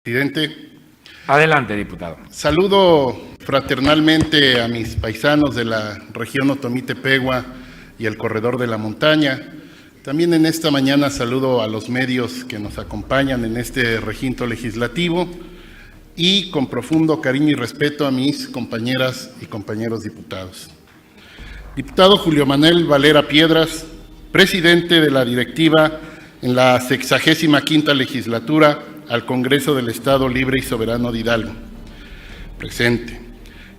Presidente. Adelante, diputado. Saludo fraternalmente a mis paisanos de la región Otomí-Tepehua y el Corredor de la Montaña. También en esta mañana saludo a los medios que nos acompañan en este recinto legislativo y con profundo cariño y respeto a mis compañeras y compañeros diputados. Diputado Julio Manuel Valera Piedras, presidente de la directiva en la 65ª legislatura al Congreso del Estado Libre y Soberano de Hidalgo. Presente.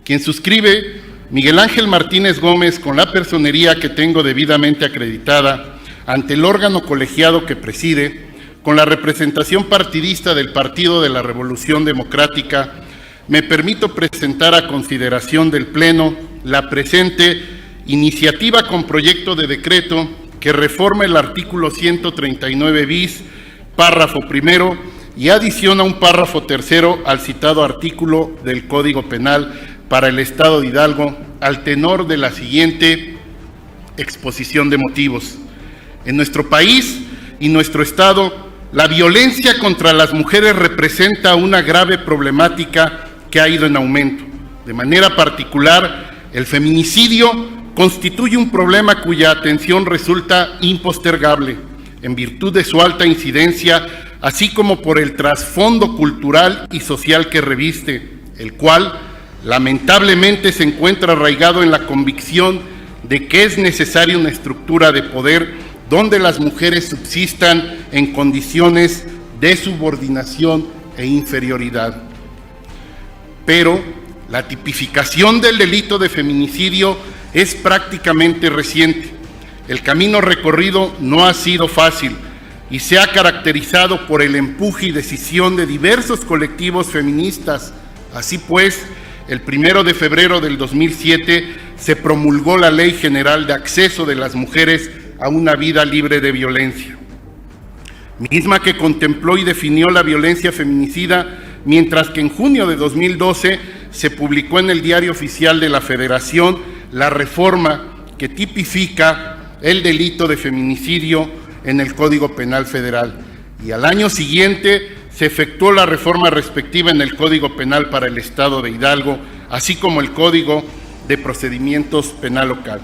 Quien suscribe, Miguel Ángel Martínez Gómez, con la personería que tengo debidamente acreditada ante el órgano colegiado que preside, con la representación partidista del Partido de la Revolución Democrática, me permito presentar a consideración del Pleno la presente iniciativa con proyecto de decreto que reforma el artículo 139 bis, párrafo primero, y adiciona un párrafo tercero al citado artículo del Código Penal para el Estado de Hidalgo, al tenor de la siguiente exposición de motivos. En nuestro país y nuestro Estado, la violencia contra las mujeres representa una grave problemática que ha ido en aumento. De manera particular, el feminicidio constituye un problema cuya atención resulta impostergable, en virtud de su alta incidencia, así como por el trasfondo cultural y social que reviste, el cual lamentablemente se encuentra arraigado en la convicción de que es necesaria una estructura de poder donde las mujeres subsistan en condiciones de subordinación e inferioridad. Pero la tipificación del delito de feminicidio es prácticamente reciente. El camino recorrido no ha sido fácil y se ha caracterizado por el empuje y decisión de diversos colectivos feministas. Así pues, el 1 de febrero del 2007 se promulgó la Ley General de Acceso de las Mujeres a una vida libre de violencia, misma que contempló y definió la violencia feminicida, mientras que en junio de 2012 se publicó en el Diario Oficial de la Federación la reforma que tipifica el delito de feminicidio en el Código Penal Federal, y al año siguiente se efectuó la reforma respectiva en el Código Penal para el Estado de Hidalgo, así como el Código de Procedimientos Penal Local.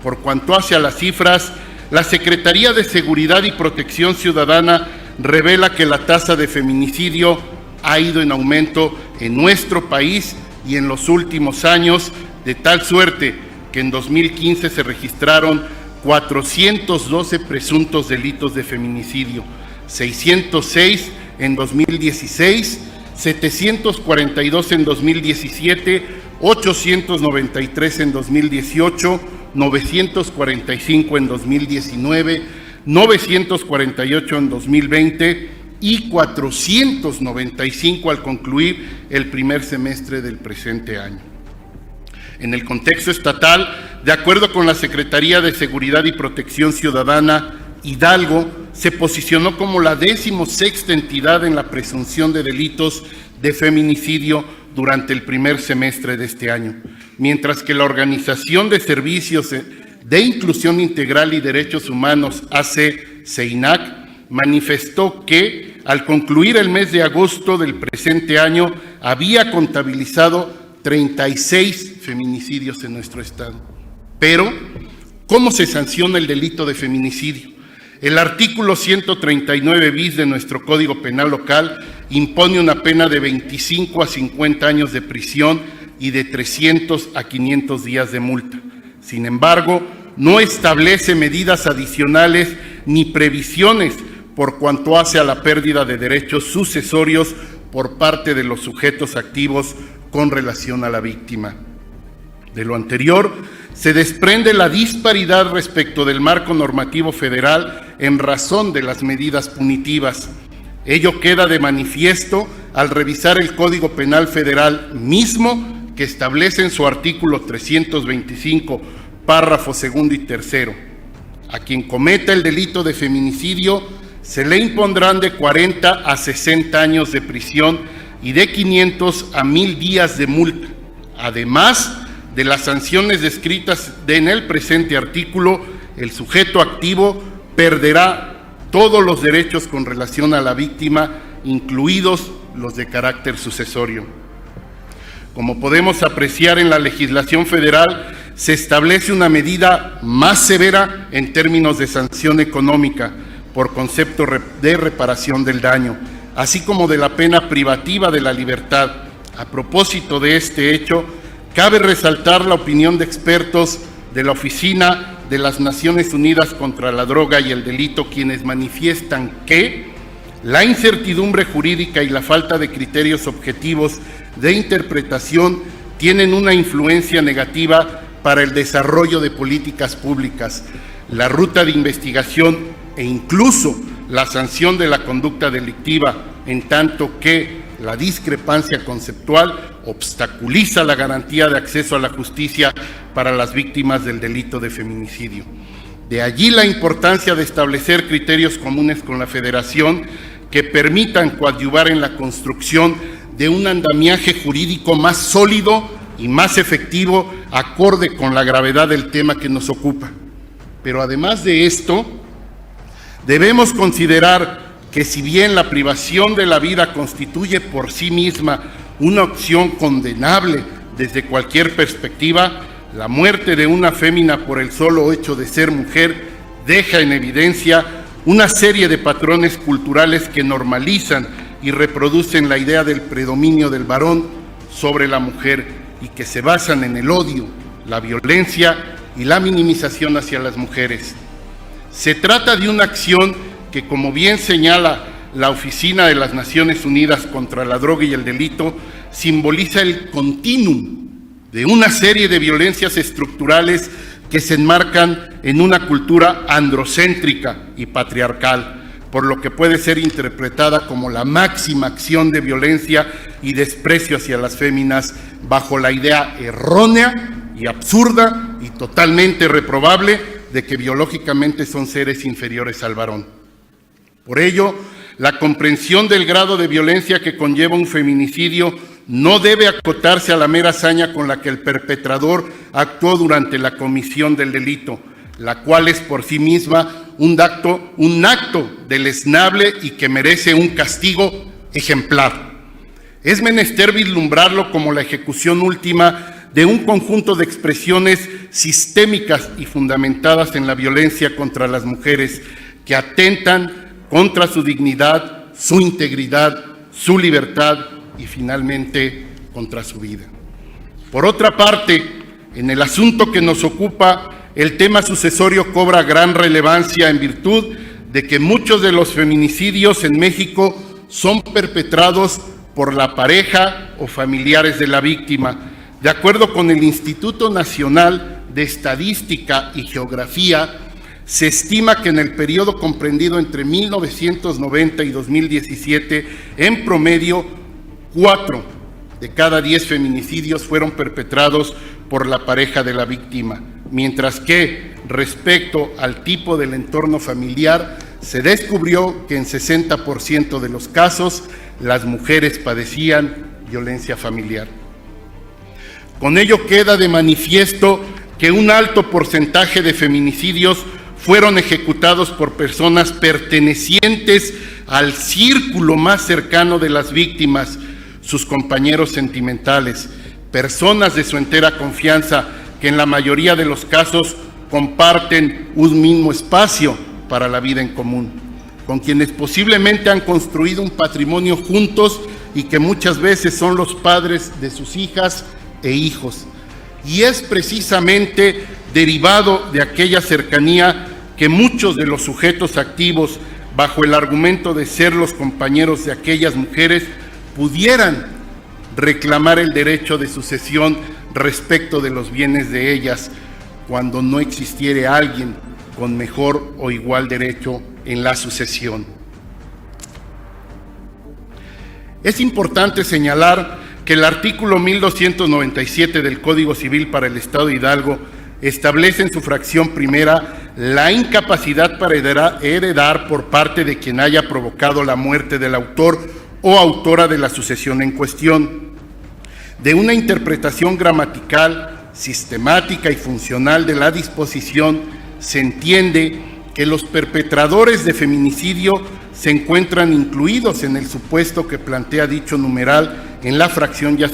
Por cuanto hace a las cifras, la Secretaría de Seguridad y Protección Ciudadana revela que la tasa de feminicidio ha ido en aumento en nuestro país y en los últimos años, de tal suerte que en 2015 se registraron 412 presuntos delitos de feminicidio, 606 en 2016, 742 en 2017, 893 en 2018, 945 en 2019, 948 en 2020 y 495 al concluir el primer semestre del presente año. En el contexto estatal, de acuerdo con la Secretaría de Seguridad y Protección Ciudadana, Hidalgo se posicionó como la 16ª entidad en la presunción de delitos de feminicidio durante el primer semestre de este año, mientras que la Organización de Servicios de Inclusión Integral y Derechos Humanos, AC-CEINAC, manifestó que al concluir el mes de agosto del presente año había contabilizado 36 feminicidios en nuestro estado. Pero, ¿cómo se sanciona el delito de feminicidio? El artículo 139 bis de nuestro Código Penal local impone una pena de 25 a 50 años de prisión y de 300 a 500 días de multa. Sin embargo, no establece medidas adicionales ni previsiones por cuanto hace a la pérdida de derechos sucesorios por parte de los sujetos activos con relación a la víctima. De lo anterior, se desprende la disparidad respecto del marco normativo federal en razón de las medidas punitivas. Ello queda de manifiesto al revisar el Código Penal Federal mismo, que establece en su artículo 325, párrafo segundo y tercero. A quien cometa el delito de feminicidio se le impondrán de 40 a 60 años de prisión y de 500 a 1000 días de multa, además de las sanciones descritas en el presente artículo. El sujeto activo perderá todos los derechos con relación a la víctima, incluidos los de carácter sucesorio. Como podemos apreciar en la legislación federal, se establece una medida más severa en términos de sanción económica por concepto de reparación del daño, así como de la pena privativa de la libertad. A propósito de este hecho, cabe resaltar la opinión de expertos de la Oficina de las Naciones Unidas contra la Droga y el Delito, quienes manifiestan que la incertidumbre jurídica y la falta de criterios objetivos de interpretación tienen una influencia negativa para el desarrollo de políticas públicas, la ruta de investigación e incluso la sanción de la conducta delictiva, en tanto que la discrepancia conceptual obstaculiza la garantía de acceso a la justicia para las víctimas del delito de feminicidio. De allí la importancia de establecer criterios comunes con la Federación que permitan coadyuvar en la construcción de un andamiaje jurídico más sólido y más efectivo, acorde con la gravedad del tema que nos ocupa. Pero además de esto, debemos considerar que si bien la privación de la vida constituye por sí misma una acción condenable desde cualquier perspectiva, la muerte de una fémina por el solo hecho de ser mujer deja en evidencia una serie de patrones culturales que normalizan y reproducen la idea del predominio del varón sobre la mujer y que se basan en el odio, la violencia y la minimización hacia las mujeres. Se trata de una acción que, como bien señala la Oficina de las Naciones Unidas contra la Droga y el Delito, simboliza el continuum de una serie de violencias estructurales que se enmarcan en una cultura androcéntrica y patriarcal, por lo que puede ser interpretada como la máxima acción de violencia y desprecio hacia las féminas, bajo la idea errónea y absurda y totalmente reprobable de que biológicamente son seres inferiores al varón. Por ello, la comprensión del grado de violencia que conlleva un feminicidio no debe acotarse a la mera hazaña con la que el perpetrador actuó durante la comisión del delito, la cual es por sí misma un acto deleznable y que merece un castigo ejemplar. Es menester vislumbrarlo como la ejecución última de un conjunto de expresiones sistémicas y fundamentadas en la violencia contra las mujeres, que atentan contra su dignidad, su integridad, su libertad y finalmente contra su vida. Por otra parte, en el asunto que nos ocupa, el tema sucesorio cobra gran relevancia en virtud de que muchos de los feminicidios en México son perpetrados por la pareja o familiares de la víctima. De acuerdo con el Instituto Nacional de Estadística y Geografía, se estima que en el periodo comprendido entre 1990 y 2017, en promedio, 4 de cada 10 feminicidios fueron perpetrados por la pareja de la víctima, mientras que, respecto al tipo del entorno familiar, se descubrió que en 60% de los casos las mujeres padecían violencia familiar. Con ello queda de manifiesto que un alto porcentaje de feminicidios fueron ejecutados por personas pertenecientes al círculo más cercano de las víctimas, sus compañeros sentimentales, personas de su entera confianza que en la mayoría de los casos comparten un mismo espacio para la vida en común, con quienes posiblemente han construido un patrimonio juntos y que muchas veces son los padres de sus hijas e hijos. Y es precisamente derivado de aquella cercanía que muchos de los sujetos activos, bajo el argumento de ser los compañeros de aquellas mujeres, pudieran reclamar el derecho de sucesión respecto de los bienes de ellas, cuando no existiera alguien con mejor o igual derecho en la sucesión. Es importante señalar que el artículo 1297 del Código Civil para el Estado de Hidalgo establece en su fracción primera la incapacidad para heredar por parte de quien haya provocado la muerte del autor o autora de la sucesión en cuestión. De una interpretación gramatical, sistemática y funcional de la disposición, se entiende que los perpetradores de feminicidio se encuentran incluidos en el supuesto que plantea dicho numeral en la fracción ya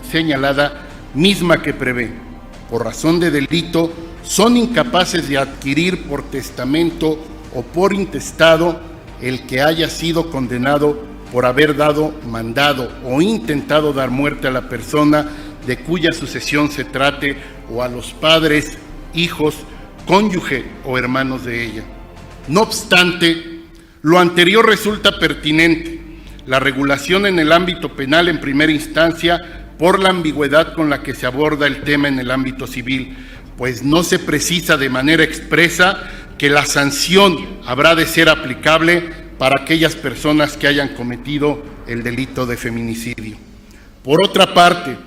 señalada, misma que prevé, por razón de delito, son incapaces de adquirir por testamento o por intestado el que haya sido condenado por haber dado, mandado o intentado dar muerte a la persona de cuya sucesión se trate, o a los padres, hijos, cónyuge o hermanos de ella. No obstante, lo anterior resulta pertinente, la regulación en el ámbito penal en primera instancia, por la ambigüedad con la que se aborda el tema en el ámbito civil, pues no se precisa de manera expresa que la sanción habrá de ser aplicable para aquellas personas que hayan cometido el delito de feminicidio. Por otra parte,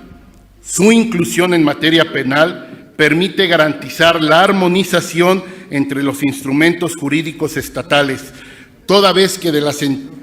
su inclusión en materia penal permite garantizar la armonización entre los instrumentos jurídicos estatales, toda vez que de las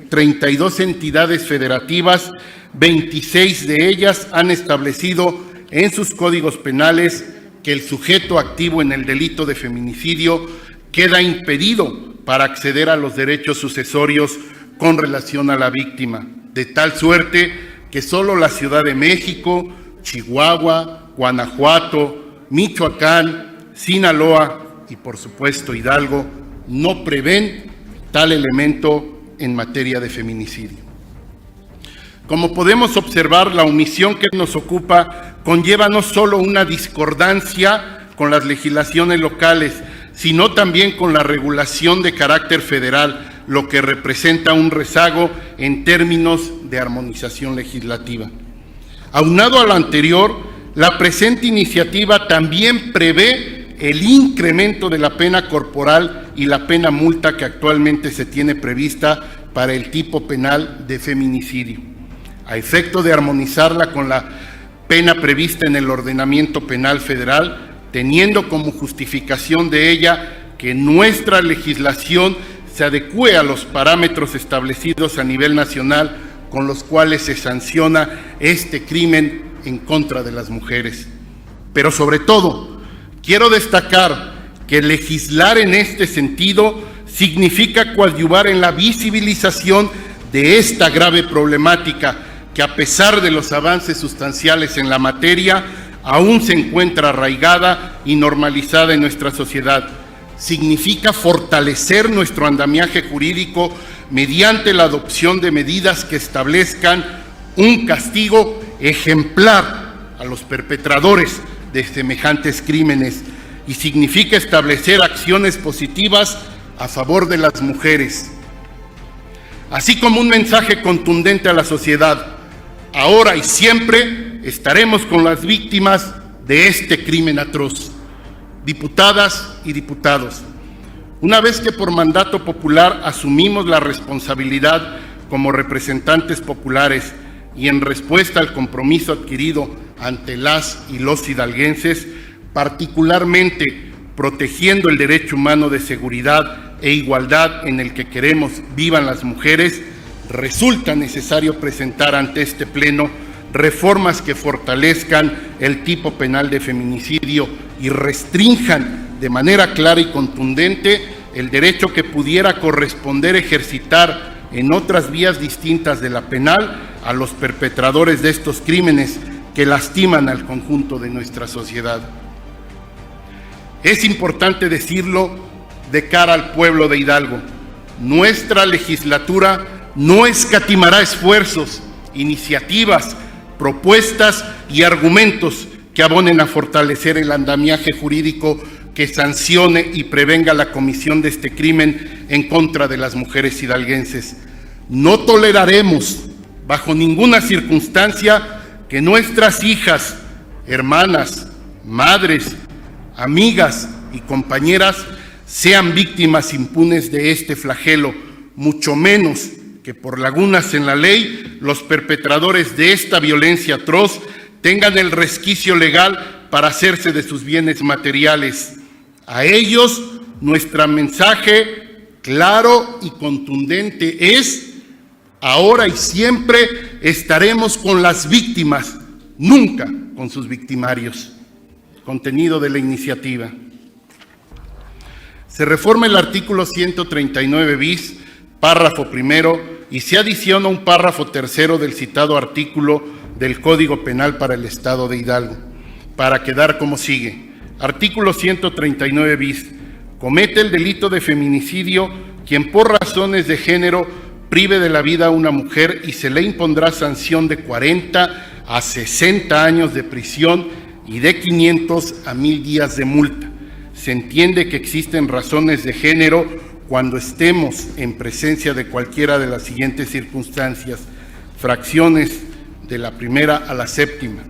32 entidades federativas, 26 de ellas han establecido en sus códigos penales que el sujeto activo en el delito de feminicidio queda impedido para acceder a los derechos sucesorios con relación a la víctima, de tal suerte que solo la Ciudad de México, Chihuahua, Guanajuato, Michoacán, Sinaloa y por supuesto Hidalgo no prevén tal elemento en materia de feminicidio. Como podemos observar, la omisión que nos ocupa conlleva no solo una discordancia con las legislaciones locales, sino también con la regulación de carácter federal, lo que representa un rezago en términos de armonización legislativa. Aunado a lo anterior, la presente iniciativa también prevé el incremento de la pena corporal y la pena multa que actualmente se tiene prevista para el tipo penal de feminicidio, a efecto de armonizarla con la pena prevista en el ordenamiento penal federal, teniendo como justificación de ella que nuestra legislación se adecue a los parámetros establecidos a nivel nacional con los cuales se sanciona este crimen en contra de las mujeres. Pero sobre todo, quiero destacar que legislar en este sentido significa coadyuvar en la visibilización de esta grave problemática que, a pesar de los avances sustanciales en la materia, aún se encuentra arraigada y normalizada en nuestra sociedad. Significa fortalecer nuestro andamiaje jurídico mediante la adopción de medidas que establezcan un castigo ejemplar a los perpetradores de semejantes crímenes, y significa establecer acciones positivas a favor de las mujeres, así como un mensaje contundente a la sociedad. Ahora y siempre estaremos con las víctimas de este crimen atroz. Diputadas y diputados, una vez que por mandato popular asumimos la responsabilidad como representantes populares y en respuesta al compromiso adquirido ante las y los hidalguenses, particularmente protegiendo el derecho humano de seguridad e igualdad en el que queremos vivan las mujeres, resulta necesario presentar ante este Pleno reformas que fortalezcan el tipo penal de feminicidio y restrinjan de manera clara y contundente el derecho que pudiera corresponder ejercitar en otras vías distintas de la penal a los perpetradores de estos crímenes que lastiman al conjunto de nuestra sociedad. Es importante decirlo de cara al pueblo de Hidalgo: nuestra legislatura no escatimará esfuerzos, iniciativas, propuestas y argumentos que abonen a fortalecer el andamiaje jurídico que sancione y prevenga la comisión de este crimen en contra de las mujeres hidalguenses. No toleraremos bajo ninguna circunstancia que nuestras hijas, hermanas, madres, amigas y compañeras sean víctimas impunes de este flagelo, mucho menos que por lagunas en la ley los perpetradores de esta violencia atroz tengan el resquicio legal para hacerse de sus bienes materiales. A ellos, nuestro mensaje claro y contundente es: ahora y siempre estaremos con las víctimas, nunca con sus victimarios. Contenido de la iniciativa. Se reforma el artículo 139 bis párrafo primero, y se adiciona un párrafo tercero del citado artículo del Código Penal para el Estado de Hidalgo, para quedar como sigue. Artículo 139 bis. Comete el delito de feminicidio quien por razones de género prive de la vida a una mujer y se le impondrá sanción de 40 a 60 años de prisión y de 500 a 1000 días de multa. Se entiende que existen razones de género cuando estemos en presencia de cualquiera de las siguientes circunstancias, fracciones de la primera a la séptima.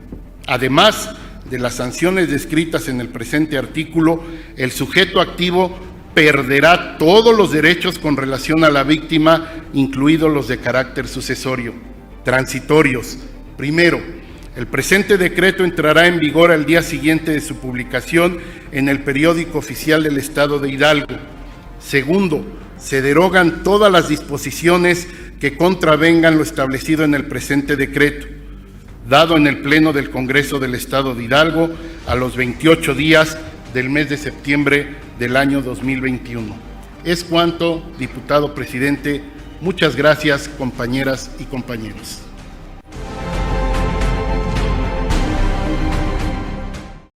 Además de las sanciones descritas en el presente artículo, el sujeto activo perderá todos los derechos con relación a la víctima, incluidos los de carácter sucesorio. Transitorios. Primero, el presente decreto entrará en vigor al día siguiente de su publicación en el Periódico Oficial del Estado de Hidalgo. Segundo, se derogan todas las disposiciones que contravengan lo establecido en el presente decreto, dado en el Pleno del Congreso del Estado de Hidalgo a los 28 días del mes de septiembre del año 2021. Es cuanto, diputado presidente. Muchas gracias, compañeras y compañeros.